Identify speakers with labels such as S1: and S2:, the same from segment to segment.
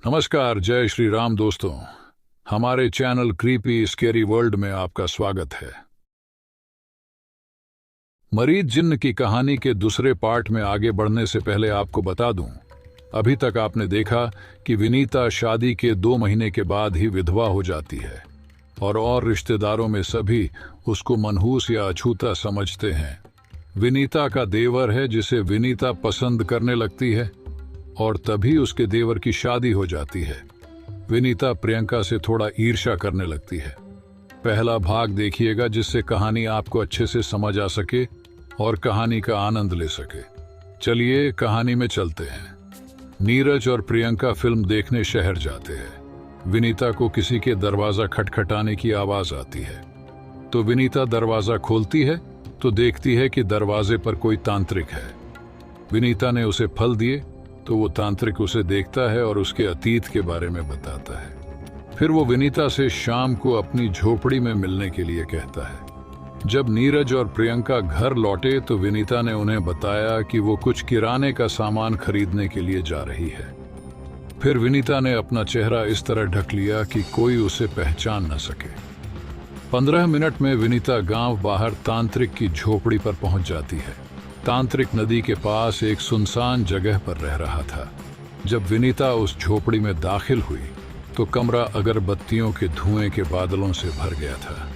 S1: नमस्कार, जय श्री राम दोस्तों। हमारे चैनल क्रीपी स्केरी वर्ल्ड में आपका स्वागत है। मरीज जिन्न की कहानी के दूसरे पार्ट में आगे बढ़ने से पहले आपको बता दूं, अभी तक आपने देखा कि विनीता शादी के 2 महीने के बाद ही विधवा हो जाती है और रिश्तेदारों में सभी उसको मनहूस या अछूता समझते हैं। विनीता का देवर है जिसे विनीता पसंद करने लगती है और तभी उसके देवर की शादी हो जाती है। विनीता प्रियंका से थोड़ा ईर्ष्या करने लगती है। पहला भाग देखिएगा जिससे कहानी आपको अच्छे से समझ आ सके और कहानी का आनंद ले सके। चलिए कहानी में चलते हैं। नीरज और प्रियंका फिल्म देखने शहर जाते हैं। विनीता को किसी के दरवाजा खटखटाने की आवाज आती है तो विनीता दरवाजा खोलती है तो देखती है कि दरवाजे पर कोई तांत्रिक है। विनीता ने उसे फल दिए तो वो तांत्रिक उसे देखता है और उसके अतीत के बारे में बताता है। फिर वो विनीता से शाम को अपनी झोपड़ी में मिलने के लिए कहता है। जब नीरज और प्रियंका घर लौटे तो विनीता ने उन्हें बताया कि वो कुछ किराने का सामान खरीदने के लिए जा रही है। फिर विनीता ने अपना चेहरा इस तरह ढक लिया कि कोई उसे पहचान न सके। 15 मिनट में विनीता गांव बाहर तांत्रिक की झोपड़ी पर पहुंच जाती है। तांत्रिक नदी के पास एक सुनसान जगह पर रह रहा था। जब विनीता उस झोपड़ी में दाखिल हुई तो कमरा अगरबत्तियों के धुएं के बादलों से भर गया था।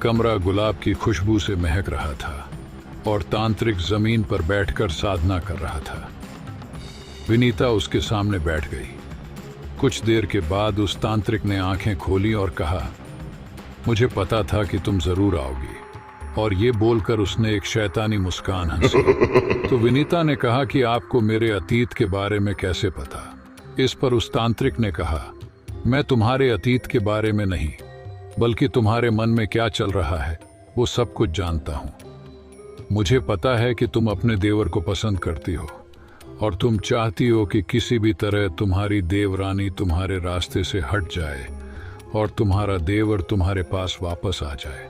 S1: कमरा गुलाब की खुशबू से महक रहा था और तांत्रिक जमीन पर बैठकर साधना कर रहा था। विनीता उसके सामने बैठ गई। कुछ देर के बाद उस तांत्रिक ने आंखें खोली और कहा, मुझे पता था कि तुम जरूर आओगी। और ये बोलकर उसने एक शैतानी मुस्कान हंसी। तो विनीता ने कहा कि आपको मेरे अतीत के बारे में कैसे पता? इस पर उस तांत्रिक ने कहा, मैं तुम्हारे अतीत के बारे में नहीं बल्कि तुम्हारे मन में क्या चल रहा है वो सब कुछ जानता हूं। मुझे पता है कि तुम अपने देवर को पसंद करती हो और तुम चाहती हो कि किसी भी तरह तुम्हारी देवरानी तुम्हारे रास्ते से हट जाए और तुम्हारा देवर तुम्हारे पास वापस आ जाए।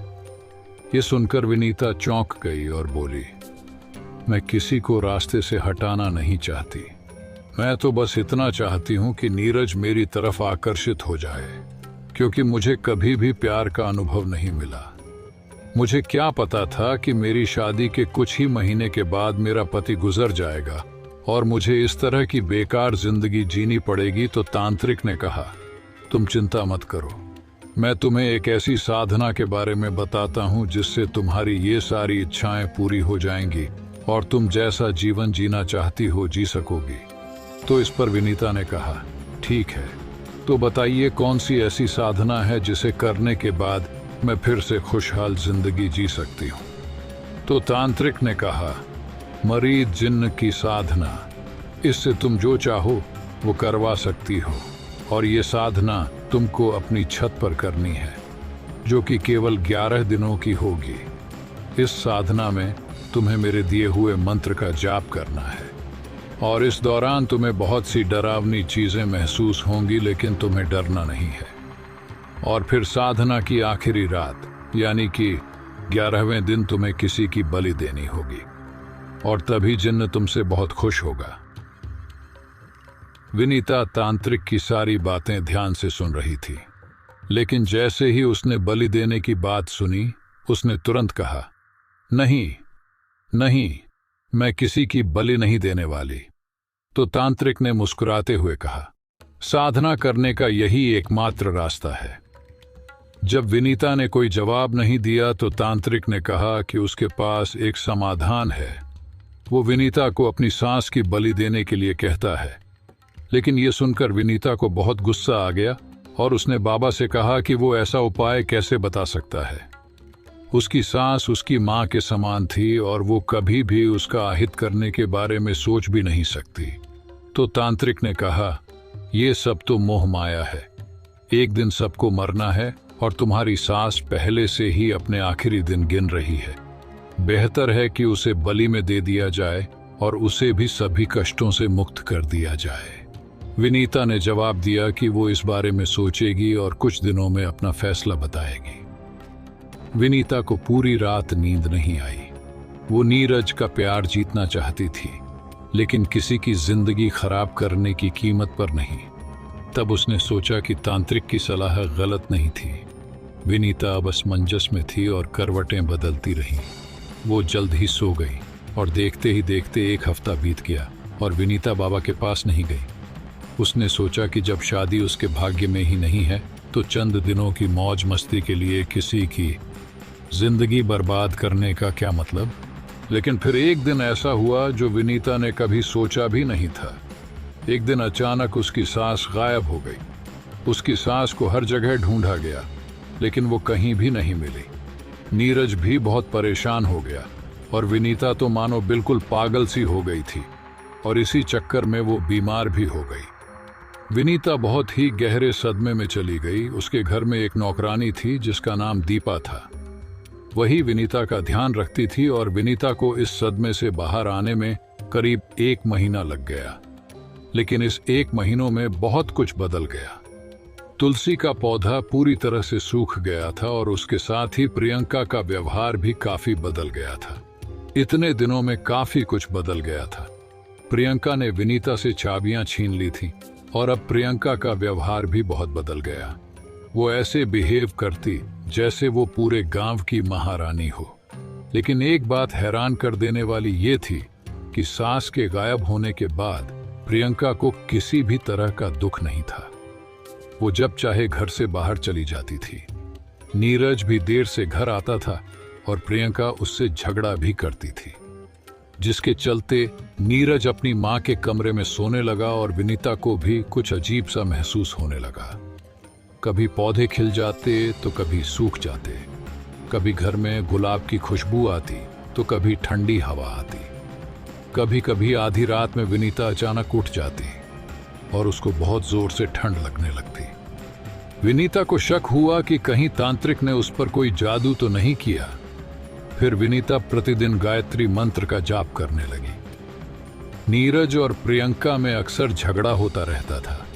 S1: ये सुनकर विनीता चौंक गई और बोली, मैं किसी को रास्ते से हटाना नहीं चाहती। मैं तो बस इतना चाहती हूं कि नीरज मेरी तरफ आकर्षित हो जाए, क्योंकि मुझे कभी भी प्यार का अनुभव नहीं मिला। मुझे क्या पता था कि मेरी शादी के कुछ ही महीने के बाद मेरा पति गुजर जाएगा और मुझे इस तरह की बेकार जिंदगी जीनी पड़ेगी। तो तांत्रिक ने कहा, तुम चिंता मत करो, मैं तुम्हें एक ऐसी साधना के बारे में बताता हूं जिससे तुम्हारी ये सारी इच्छाएं पूरी हो जाएंगी और तुम जैसा जीवन जीना चाहती हो जी सकोगी। तो इस पर विनीता ने कहा, ठीक है, तो बताइए कौन सी ऐसी साधना है जिसे करने के बाद मैं फिर से खुशहाल जिंदगी जी सकती हूँ। तो तांत्रिक ने कहा, मरीज जिन्न की साधना। इससे तुम जो चाहो वो करवा सकती हो और ये साधना तुमको अपनी छत पर करनी है, जो कि केवल 11 दिनों की होगी। इस साधना में तुम्हें मेरे दिए हुए मंत्र का जाप करना है और इस दौरान तुम्हें बहुत सी डरावनी चीजें महसूस होंगी, लेकिन तुम्हें डरना नहीं है। और फिर साधना की आखिरी रात यानी कि 11वें दिन तुम्हें किसी की बलि देनी होगी और तभी जिन्न तुमसे बहुत खुश होगा। विनीता तांत्रिक की सारी बातें ध्यान से सुन रही थी, लेकिन जैसे ही उसने बलि देने की बात सुनी उसने तुरंत कहा, नहीं नहीं, मैं किसी की बलि नहीं देने वाली। तो तांत्रिक ने मुस्कुराते हुए कहा, साधना करने का यही एकमात्र रास्ता है। जब विनीता ने कोई जवाब नहीं दिया तो तांत्रिक ने कहा कि उसके पास एक समाधान है। वो विनीता को अपनी सांस की बलि देने के लिए कहता है। लेकिन ये सुनकर विनीता को बहुत गुस्सा आ गया और उसने बाबा से कहा कि वो ऐसा उपाय कैसे बता सकता है। उसकी सांस उसकी माँ के समान थी और वो कभी भी उसका आहित करने के बारे में सोच भी नहीं सकती। तो तांत्रिक ने कहा, ये सब तो मोह माया है। एक दिन सबको मरना है और तुम्हारी सांस पहले से ही अपने आखिरी दिन गिन रही है। बेहतर है कि उसे बलि में दे दिया जाए और उसे भी सभी कष्टों से मुक्त कर दिया जाए। विनीता ने जवाब दिया कि वो इस बारे में सोचेगी और कुछ दिनों में अपना फैसला बताएगी। विनीता को पूरी रात नींद नहीं आई। वो नीरज का प्यार जीतना चाहती थी, लेकिन किसी की जिंदगी खराब करने की कीमत पर नहीं। तब उसने सोचा कि तांत्रिक की सलाह गलत नहीं थी। विनीता अब असमंजस में थी और करवटें बदलती रहीं। वो जल्द ही सो गई और देखते ही देखते 1 हफ्ता बीत गया और विनीता बाबा के पास नहीं गई। उसने सोचा कि जब शादी उसके भाग्य में ही नहीं है तो चंद दिनों की मौज मस्ती के लिए किसी की जिंदगी बर्बाद करने का क्या मतलब। लेकिन फिर एक दिन ऐसा हुआ जो विनीता ने कभी सोचा भी नहीं था। एक दिन अचानक उसकी सास गायब हो गई। उसकी सास को हर जगह ढूंढा गया लेकिन वो कहीं भी नहीं मिली। नीरज भी बहुत परेशान हो गया और विनीता तो मानो बिल्कुल पागल सी हो गई थी और इसी चक्कर में वो बीमार भी हो गई। विनीता बहुत ही गहरे सदमे में चली गई। उसके घर में एक नौकरानी थी जिसका नाम दीपा था। वही विनीता का ध्यान रखती थी और विनीता को इस सदमे से बाहर आने में करीब 1 महीना लग गया। लेकिन इस 1 महीनों में बहुत कुछ बदल गया। तुलसी का पौधा पूरी तरह से सूख गया था और उसके साथ ही प्रियंका का व्यवहार भी काफी बदल गया था। इतने दिनों में काफी कुछ बदल गया था। प्रियंका ने विनीता से चाबियां छीन ली थी और अब प्रियंका का व्यवहार भी बहुत बदल गया। वो ऐसे बिहेव करती जैसे वो पूरे गांव की महारानी हो। लेकिन एक बात हैरान कर देने वाली ये थी कि सास के गायब होने के बाद प्रियंका को किसी भी तरह का दुख नहीं था। वो जब चाहे घर से बाहर चली जाती थी। नीरज भी देर से घर आता था और प्रियंका उससे झगड़ा भी करती थी, जिसके चलते नीरज अपनी मां के कमरे में सोने लगा और विनीता को भी कुछ अजीब सा महसूस होने लगा। कभी पौधे खिल जाते तो कभी सूख जाते, कभी घर में गुलाब की खुशबू आती तो कभी ठंडी हवा आती, कभी कभी आधी रात में विनीता अचानक उठ जाती और उसको बहुत जोर से ठंड लगने लगती। विनीता को शक हुआ कि कहीं तांत्रिक ने उस पर कोई जादू तो नहीं किया। फिर विनीता प्रतिदिन गायत्री मंत्र का जाप करने लगी। नीरज और प्रियंका में अक्सर झगड़ा होता रहता था।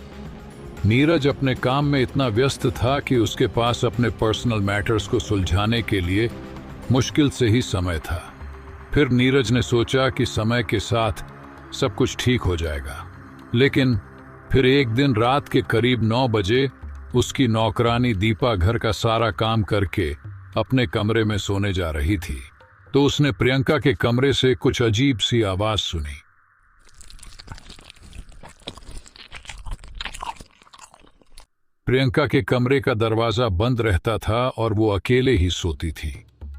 S1: नीरज अपने काम में इतना व्यस्त था कि उसके पास अपने पर्सनल मैटर्स को सुलझाने के लिए मुश्किल से ही समय था। फिर नीरज ने सोचा कि समय के साथ सब कुछ ठीक हो जाएगा। लेकिन फिर एक दिन रात के करीब 9 बजे उसकी नौकरानी दीपा घर का सारा काम करके अपने कमरे में सोने जा रही थी तो उसने प्रियंका के कमरे से कुछ अजीब सी आवाज सुनी। प्रियंका के कमरे का दरवाजा बंद रहता था और वो अकेले ही सोती थी।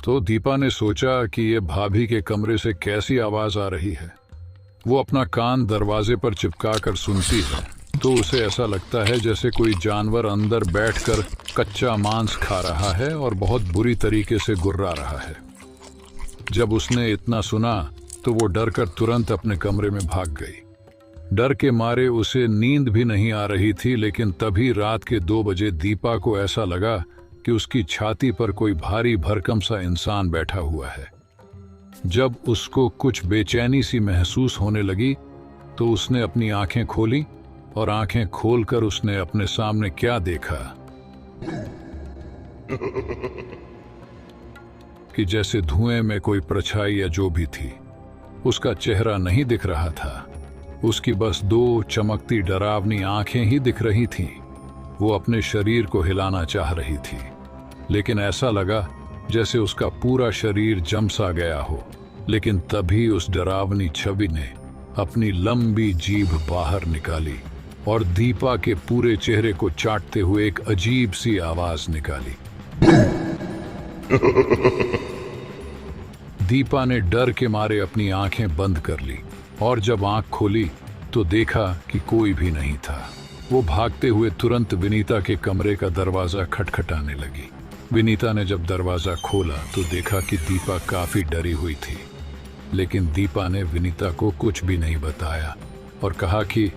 S1: तो दीपा ने सोचा कि ये भाभी के कमरे से कैसी आवाज आ रही है। वो अपना कान दरवाजे पर चिपका कर सुनती है तो उसे ऐसा लगता है जैसे कोई जानवर अंदर बैठकर कच्चा मांस खा रहा है और बहुत बुरी तरीके से गुर्रा रहा है। जब उसने इतना सुना तो वो डरकर तुरंत अपने कमरे में भाग गई। डर के मारे उसे नींद भी नहीं आ रही थी। लेकिन तभी रात के 2 बजे दीपा को ऐसा लगा कि उसकी छाती पर कोई भारी भरकम सा इंसान बैठा हुआ है। जब उसको कुछ बेचैनी सी महसूस होने लगी तो उसने अपनी आंखें खोली और आंखें खोलकर उसने अपने सामने क्या देखा कि जैसे धुएं में कोई परछाई या जो भी थी। उसका चेहरा नहीं दिख रहा था, उसकी बस 2 चमकती डरावनी आंखें ही दिख रही थीं। वो अपने शरीर को हिलाना चाह रही थी लेकिन ऐसा लगा जैसे उसका पूरा शरीर जम सा गया हो। लेकिन तभी उस डरावनी छवि ने अपनी लंबी जीभ बाहर निकाली और दीपा के पूरे चेहरे को चाटते हुए एक अजीब सी आवाज निकाली। दीपा ने डर के मारे अपनी आंखें बंद कर ली और जब आंख खोली तो देखा कि कोई भी नहीं था। वो भागते हुए तुरंत विनीता के कमरे का दरवाजा खटखटाने लगी। विनीता ने जब दरवाजा खोला तो देखा कि दीपा काफी डरी हुई थी। लेकिन दीपा ने विनीता को कुछ भी नहीं बताया और कहा कि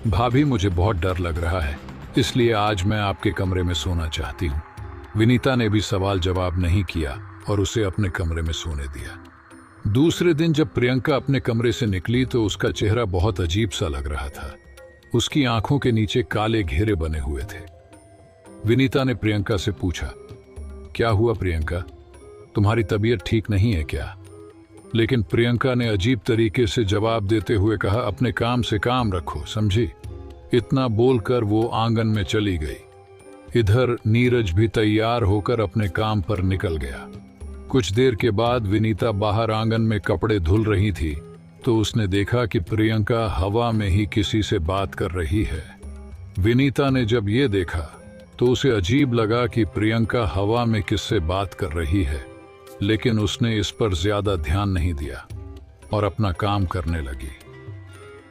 S1: भाभी, मुझे बहुत डर लग रहा है, इसलिए आज मैं आपके कमरे में सोना चाहती हूँ। विनीता ने भी सवाल जवाब नहीं किया और उसे अपने कमरे में सोने दिया। दूसरे दिन जब प्रियंका अपने कमरे से निकली तो उसका चेहरा बहुत अजीब सा लग रहा था। उसकी आंखों के नीचे काले घेरे बने हुए थे। विनीता ने प्रियंका से पूछा, क्या हुआ प्रियंका, तुम्हारी तबीयत ठीक नहीं है क्या? लेकिन प्रियंका ने अजीब तरीके से जवाब देते हुए कहा, अपने काम से काम रखो, समझी? इतना बोलकर वो आंगन में चली गई। इधर नीरज भी तैयार होकर अपने काम पर निकल गया। कुछ देर के बाद विनीता बाहर आंगन में कपड़े धुल रही थी तो उसने देखा कि प्रियंका हवा में ही किसी से बात कर रही है। विनीता ने जब ये देखा तो उसे अजीब लगा कि प्रियंका हवा में किससे बात कर रही है, लेकिन उसने इस पर ज्यादा ध्यान नहीं दिया और अपना काम करने लगी।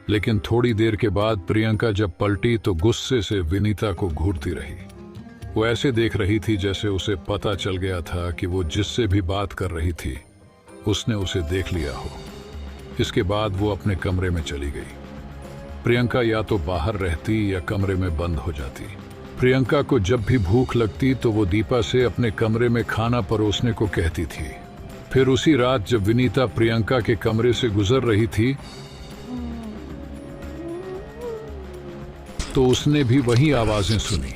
S1: लेकिन थोड़ी देर के बाद प्रियंका जब पलटी तो गुस्से से विनीता को घूरती रही। वो ऐसे देख रही थी जैसे उसे पता चल गया था कि वो जिससे भी बात कर रही थी उसने उसे देख लिया हो। इसके बाद वो अपने कमरे में चली गई। प्रियंका या तो बाहर रहती या कमरे में बंद हो जाती। प्रियंका को जब भी भूख लगती तो वो दीपा से अपने कमरे में खाना परोसने को कहती थी। फिर उसी रात जब विनीता प्रियंका के कमरे से गुजर रही थी तो उसने भी वही आवाजें सुनी,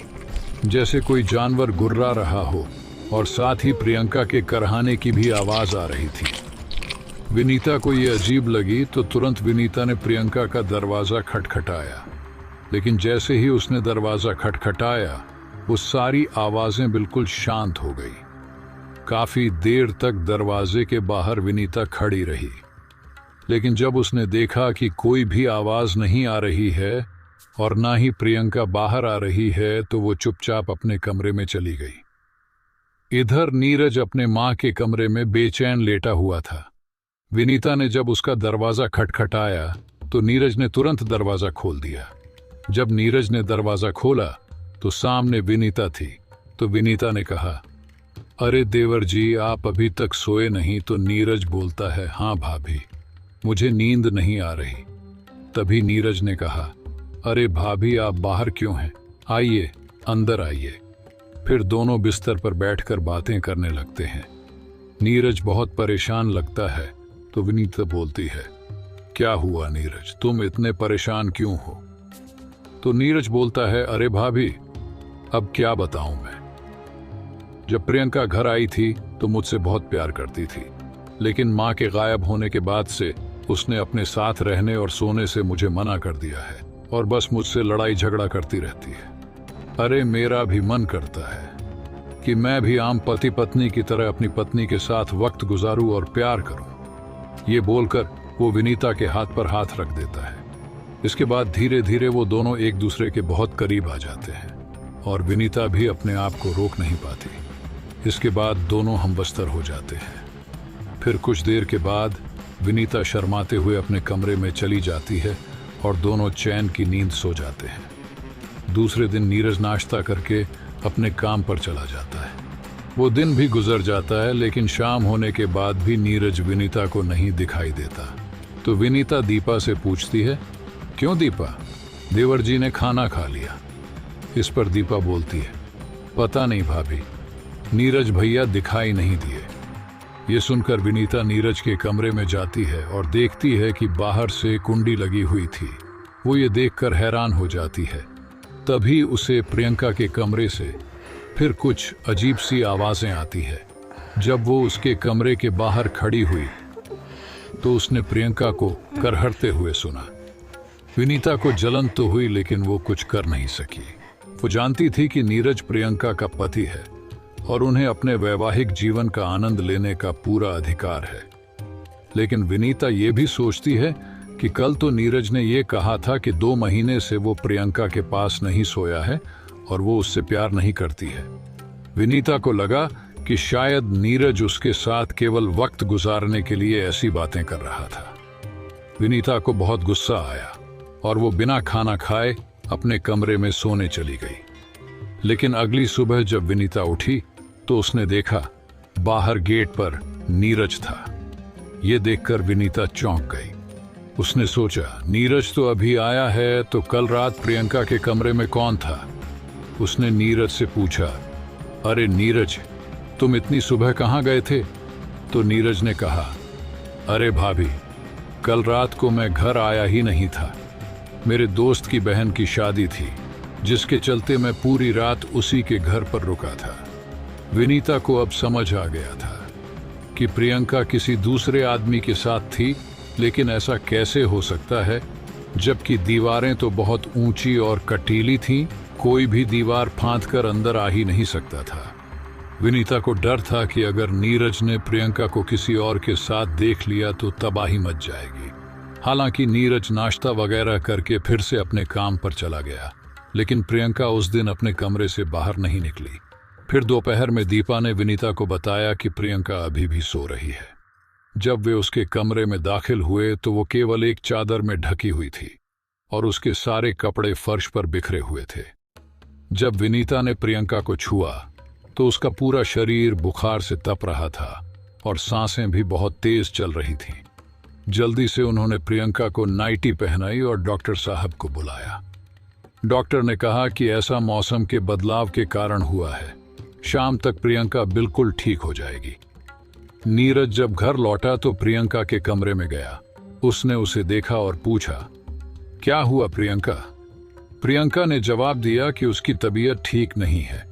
S1: जैसे कोई जानवर गुर्रा रहा हो, और साथ ही प्रियंका के करहाने की भी आवाज आ रही थी। विनीता को ये अजीब लगी तो तुरंत विनीता ने प्रियंका का दरवाजा खटखटाया, लेकिन जैसे ही उसने दरवाजा खटखटाया वो सारी आवाजें बिल्कुल शांत हो गई। काफी देर तक दरवाजे के बाहर विनीता खड़ी रही, लेकिन जब उसने देखा कि कोई भी आवाज नहीं आ रही है और ना ही प्रियंका बाहर आ रही है तो वो चुपचाप अपने कमरे में चली गई। इधर नीरज अपने मां के कमरे में बेचैन लेटा हुआ था। विनीता ने जब उसका दरवाजा खटखटाया तो नीरज ने तुरंत दरवाजा खोल दिया। जब नीरज ने दरवाजा खोला तो सामने विनीता थी। तो विनीता ने कहा, अरे देवर जी, आप अभी तक सोए नहीं? तो नीरज बोलता है, हाँ भाभी, मुझे नींद नहीं आ रही। तभी नीरज ने कहा, अरे भाभी, आप बाहर क्यों हैं? आइए, अंदर आइए। फिर दोनों बिस्तर पर बैठकर बातें करने लगते हैं। नीरज बहुत परेशान लगता है तो विनीता बोलती है, क्या हुआ नीरज, तुम इतने परेशान क्यों हो? तो नीरज बोलता है, अरे भाभी, अब क्या बताऊं मैं। जब प्रियंका घर आई थी तो मुझसे बहुत प्यार करती थी, लेकिन मां के गायब होने के बाद से उसने अपने साथ रहने और सोने से मुझे मना कर दिया है और बस मुझसे लड़ाई झगड़ा करती रहती है। अरे मेरा भी मन करता है कि मैं भी आम पति पत्नी की तरह अपनी पत्नी के साथ वक्त गुजारूं और प्यार करूं। ये बोलकर वो विनीता के हाथ पर हाथ रख देता है। इसके बाद धीरे धीरे वो दोनों एक दूसरे के बहुत करीब आ जाते हैं और विनीता भी अपने आप को रोक नहीं पाती। इसके बाद दोनों हमबस्तर हो जाते हैं। फिर कुछ देर के बाद विनीता शर्माते हुए अपने कमरे में चली जाती है और दोनों चैन की नींद सो जाते हैं। दूसरे दिन नीरज नाश्ता करके अपने काम पर चला जाता है। वो दिन भी गुजर जाता है, लेकिन शाम होने के बाद भी नीरज विनीता को नहीं दिखाई देता। तो विनीता दीपा से पूछती है, क्यों दीपा, देवर जी ने खाना खा लिया? इस पर दीपा बोलती है, पता नहीं भाभी, नीरज भैया दिखाई नहीं दिए। ये सुनकर विनीता नीरज के कमरे में जाती है और देखती है कि बाहर से कुंडी लगी हुई थी। वो ये देखकर हैरान हो जाती है। तभी उसे प्रियंका के कमरे से फिर कुछ अजीब सी आवाजें आती है। जब वो उसके कमरे के बाहर खड़ी हुई तो उसने प्रियंका को करहरते हुए सुना। विनीता को जलन तो हुई, लेकिन वो कुछ कर नहीं सकी। वो जानती थी कि नीरज प्रियंका का पति है और उन्हें अपने वैवाहिक जीवन का आनंद लेने का पूरा अधिकार है। लेकिन विनीता ये भी सोचती है कि कल तो नीरज ने ये कहा था कि 2 महीने से वो प्रियंका के पास नहीं सोया है और वो उससे प्यार नहीं करती है। विनीता को लगा कि शायद नीरज उसके साथ केवल वक्त गुजारने के लिए ऐसी बातें कर रहा था। विनीता को बहुत गुस्सा आया और वो बिना खाना खाए अपने कमरे में सोने चली गई। लेकिन अगली सुबह जब विनीता उठी तो उसने देखा बाहर गेट पर नीरज था। ये देखकर विनीता चौंक गई। उसने सोचा, नीरज तो अभी आया है, तो कल रात प्रियंका के कमरे में कौन था? उसने नीरज से पूछा, अरे नीरज, तुम इतनी सुबह कहाँ गए थे? तो नीरज ने कहा, अरे भाभी, कल रात को मैं घर आया ही नहीं था। मेरे दोस्त की बहन की शादी थी, जिसके चलते मैं पूरी रात उसी के घर पर रुका था। विनीता को अब समझ आ गया था कि प्रियंका किसी दूसरे आदमी के साथ थी, लेकिन ऐसा कैसे हो सकता है जबकि दीवारें तो बहुत ऊंची और कटीली थीं, कोई भी दीवार फांदकर अंदर आ ही नहीं सकता था। विनीता को डर था कि अगर नीरज ने प्रियंका को किसी और के साथ देख लिया तो तबाही मच जाएगी। हालांकि नीरज नाश्ता वगैरह करके फिर से अपने काम पर चला गया, लेकिन प्रियंका उस दिन अपने कमरे से बाहर नहीं निकली। फिर दोपहर में दीपा ने विनीता को बताया कि प्रियंका अभी भी सो रही है। जब वे उसके कमरे में दाखिल हुए तो वो केवल एक चादर में ढकी हुई थी और उसके सारे कपड़े फर्श पर बिखरे हुए थे। जब विनीता ने प्रियंका को छुआ तो उसका पूरा शरीर बुखार से तप रहा था और सांसें भी बहुत तेज चल रही थीं। जल्दी से उन्होंने प्रियंका को नाइटी पहनाई और डॉक्टर साहब को बुलाया। डॉक्टर ने कहा कि ऐसा मौसम के बदलाव के कारण हुआ है, शाम तक प्रियंका बिल्कुल ठीक हो जाएगी। नीरज जब घर लौटा तो प्रियंका के कमरे में गया। उसने उसे देखा और पूछा, क्या हुआ प्रियंका? प्रियंका ने जवाब दिया कि उसकी तबीयत ठीक नहीं है।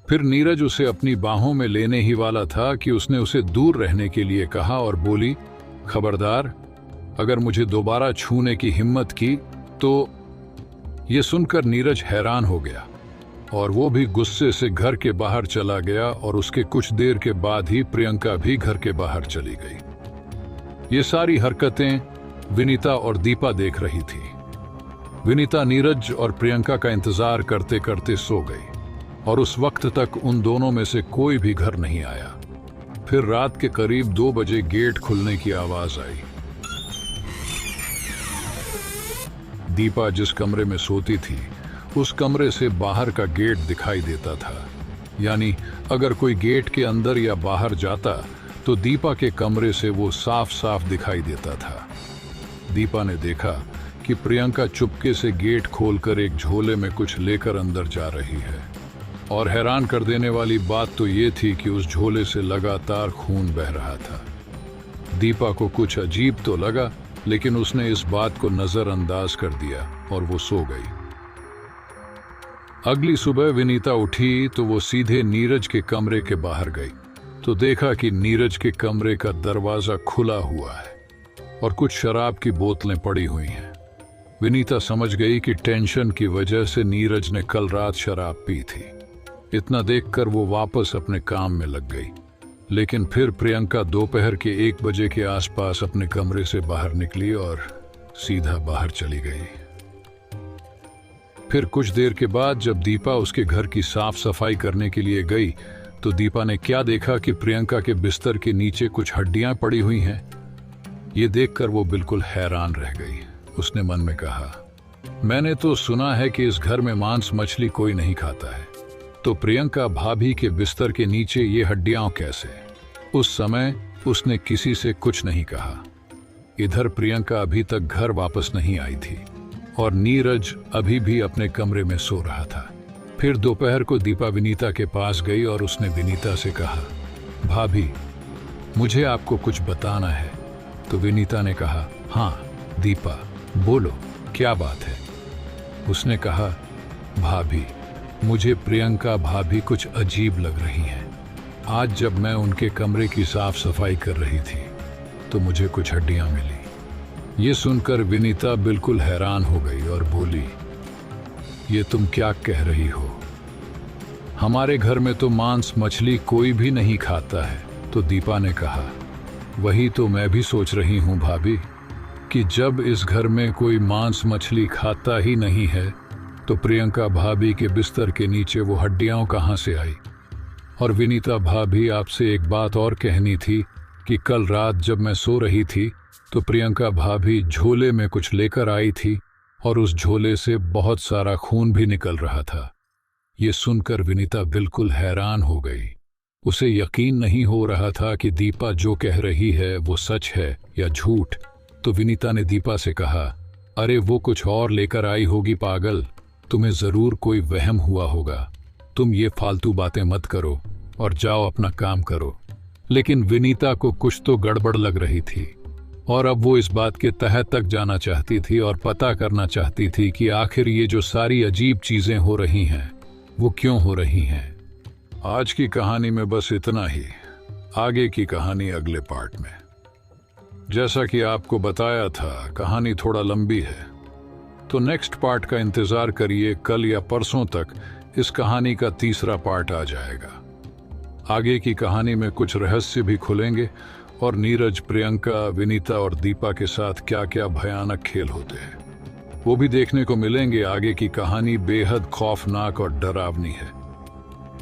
S1: फिर नीरज उसे अपनी बाहों में लेने ही वाला था कि उसने उसे दूर रहने के लिए कहा और बोली, खबरदार, अगर मुझे दोबारा छूने की हिम्मत की तो। यह सुनकर नीरज हैरान हो गया और वो भी गुस्से से घर के बाहर चला गया और उसके कुछ देर के बाद ही प्रियंका भी घर के बाहर चली गई। ये सारी हरकतें विनीता और दीपा देख रही थी। विनीता नीरज और प्रियंका का इंतजार करते करते सो गई और उस वक्त तक उन दोनों में से कोई भी घर नहीं आया। फिर रात के करीब 2 बजे गेट खुलने की आवाज आई। दीपा जिस कमरे में सोती थी उस कमरे से बाहर का गेट दिखाई देता था, यानी अगर कोई गेट के अंदर या बाहर जाता तो दीपा के कमरे से वो साफ साफ दिखाई देता था। दीपा ने देखा कि प्रियंका चुपके से गेट खोलकर एक झोले में कुछ लेकर अंदर जा रही है और हैरान कर देने वाली बात तो ये थी कि उस झोले से लगातार खून बह रहा था। दीपा को कुछ अजीब तो लगा, लेकिन उसने इस बात को नजरअंदाज कर दिया और वो सो गई। अगली सुबह विनीता उठी तो वो सीधे नीरज के कमरे के बाहर गई तो देखा कि नीरज के कमरे का दरवाजा खुला हुआ है और कुछ शराब की बोतलें पड़ी हुई हैं। विनीता समझ गई कि टेंशन की वजह से नीरज ने कल रात शराब पी थी। इतना देखकर वो वापस अपने काम में लग गई, लेकिन फिर प्रियंका दोपहर के 1 बजे के आसपास अपने कमरे से बाहर निकली और सीधा बाहर चली गई। फिर कुछ देर के बाद जब दीपा उसके घर की साफ सफाई करने के लिए गई तो दीपा ने क्या देखा कि प्रियंका के बिस्तर के नीचे कुछ हड्डियां पड़ी हुई हैं। ये देखकर वो बिल्कुल हैरान रह गई। उसने मन में कहा, मैंने तो सुना है कि इस घर में मांस मछली कोई नहीं खाता है, तो प्रियंका भाभी के बिस्तर के नीचे ये हड्डियां कैसे? उस समय उसने किसी से कुछ नहीं कहा। इधर प्रियंका अभी तक घर वापस नहीं आई थी और नीरज अभी भी अपने कमरे में सो रहा था। फिर दोपहर को दीपा विनीता के पास गई और उसने विनीता से कहा, भाभी, मुझे आपको कुछ बताना है। तो विनीता ने कहा, हाँ दीपा, बोलो, क्या बात है? उसने कहा, भाभी, मुझे प्रियंका भाभी कुछ अजीब लग रही हैं। आज जब मैं उनके कमरे की साफ सफाई कर रही थी तो मुझे कुछ हड्डियां मिली। ये सुनकर विनीता बिल्कुल हैरान हो गई और बोली, ये तुम क्या कह रही हो? हमारे घर में तो मांस मछली कोई भी नहीं खाता है। तो दीपा ने कहा, वही तो मैं भी सोच रही हूँ भाभी, कि जब इस घर में कोई मांस मछली खाता ही नहीं है तो प्रियंका भाभी के बिस्तर के नीचे वो हड्डियां कहाँ से आई? और विनीता भाभी, आपसे एक बात और कहनी थी कि कल रात जब मैं सो रही थी तो प्रियंका भाभी झोले में कुछ लेकर आई थी और उस झोले से बहुत सारा खून भी निकल रहा था। ये सुनकर विनीता बिल्कुल हैरान हो गई। उसे यकीन नहीं हो रहा था कि दीपा जो कह रही है वो सच है या झूठ। तो विनीता ने दीपा से कहा, अरे वो कुछ और लेकर आई होगी पागल, तुम्हें जरूर कोई वहम हुआ होगा। तुम ये फालतू बातें मत करो और जाओ अपना काम करो। लेकिन विनीता को कुछ तो गड़बड़ लग रही थी और अब वो इस बात के तह तक जाना चाहती थी और पता करना चाहती थी कि आखिर ये जो सारी अजीब चीजें हो रही हैं वो क्यों हो रही हैं। आज की कहानी में बस इतना ही। आगे की कहानी अगले पार्ट में। जैसा कि आपको बताया था, कहानी थोड़ा लंबी है, तो नेक्स्ट पार्ट का इंतजार करिए, कल या परसों तक इस कहानी का तीसरा पार्ट आ जाएगा। आगे की कहानी में कुछ रहस्य भी खुलेंगे और नीरज, प्रियंका, विनीता और दीपा के साथ क्या क्या भयानक खेल होते हैं वो भी देखने को मिलेंगे। आगे की कहानी बेहद खौफनाक और डरावनी है।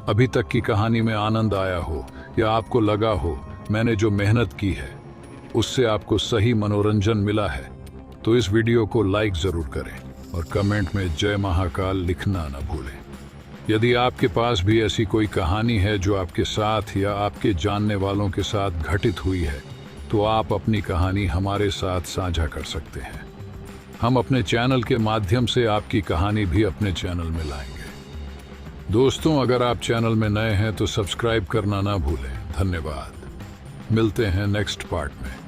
S1: अभी तक की कहानी में आनंद आया हो या आपको लगा हो मैंने जो मेहनत की है उससे आपको सही मनोरंजन मिला है, तो इस वीडियो को लाइक जरूर करें और कमेंट में जय महाकाल लिखना न भूलें। यदि आपके पास भी ऐसी कोई कहानी है जो आपके साथ या आपके जानने वालों के साथ घटित हुई है, तो आप अपनी कहानी हमारे साथ साझा कर सकते हैं। हम अपने चैनल के माध्यम से आपकी कहानी भी अपने चैनल में लाएंगे। दोस्तों, अगर आप चैनल में नए हैं तो सब्सक्राइब करना ना भूलें। धन्यवाद। मिलते हैं नेक्स्ट पार्ट में।